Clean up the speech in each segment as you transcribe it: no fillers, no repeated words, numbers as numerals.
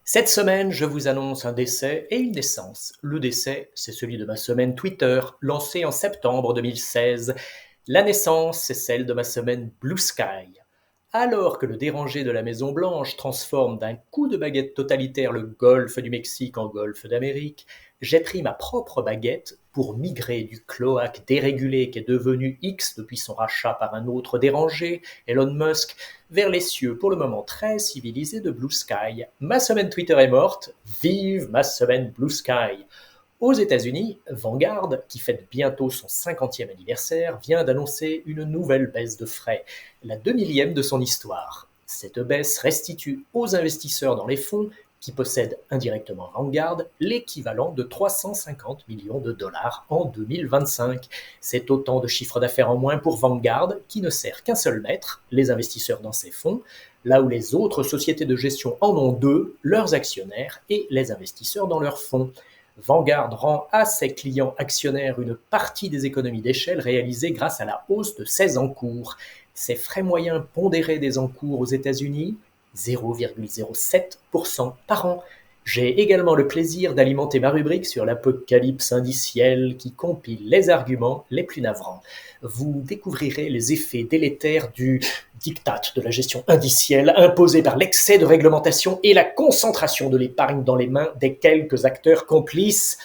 Cette semaine, je vous annonce un décès et une naissance. Le décès, c'est celui de ma semaine Twitter, lancée en septembre 2016. La naissance, c'est celle de ma semaine Blue Sky. Alors que le dérangé de la Maison-Blanche transforme d'un coup de baguette totalitaire le golfe du Mexique en golfe d'Amérique, j'ai pris ma propre baguette pour migrer du cloaque dérégulé qu'est devenu X depuis son rachat par un autre dérangé, Elon Musk, vers les cieux pour le moment très civilisés de Blue Sky. Ma semaine Twitter est morte, vive ma semaine Blue Sky. Aux États-Unis, Vanguard, qui fête bientôt son 50e anniversaire, vient d'annoncer une nouvelle baisse de frais, la 2 millième de son histoire. Cette baisse restitue aux investisseurs dans les fonds, qui possèdent indirectement Vanguard, l'équivalent de 350 millions de dollars en 2025. C'est autant de chiffre d'affaires en moins pour Vanguard, qui ne sert qu'un seul maître, les investisseurs dans ses fonds, là où les autres sociétés de gestion en ont deux, leurs actionnaires et les investisseurs dans leurs fonds. Vanguard rend à ses clients actionnaires une partie des économies d'échelle réalisées grâce à la hausse de ses encours. Ses frais moyens pondérés des encours aux États-Unis, 0,07% par an. J'ai également le plaisir d'alimenter ma rubrique sur l'apocalypse indicielle qui compile les arguments les plus navrants. Vous découvrirez les effets délétères du diktat de la gestion indicielle imposé par l'excès de réglementation et la concentration de l'épargne dans les mains des quelques acteurs complices.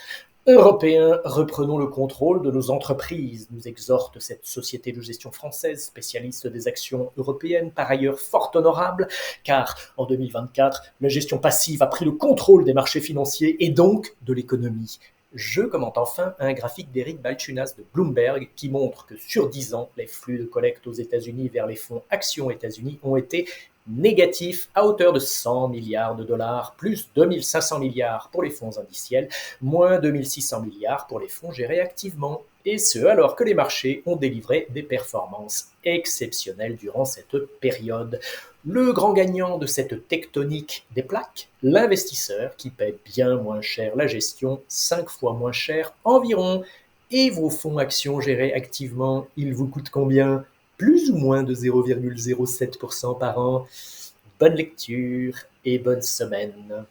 Européens, reprenons le contrôle de nos entreprises, nous exhorte cette société de gestion française, spécialiste des actions européennes, par ailleurs fort honorable, car en 2024, la gestion passive a pris le contrôle des marchés financiers et donc de l'économie. Je commente enfin un graphique d'Eric Balchunas de Bloomberg qui montre que sur 10 ans, les flux de collecte aux États-Unis vers les fonds actions États-Unis ont été négatifs à hauteur de 100 milliards de dollars, plus 2500 milliards pour les fonds indiciels, moins 2600 milliards pour les fonds gérés activement. Et ce, alors que les marchés ont délivré des performances exceptionnelles durant cette période. Le grand gagnant de cette tectonique des plaques, l'investisseur qui paie bien moins cher la gestion, 5 fois moins cher environ. Et vos fonds actions gérés activement, ils vous coûtent combien? Plus ou moins de 0,07% par an. Bonne lecture et bonne semaine.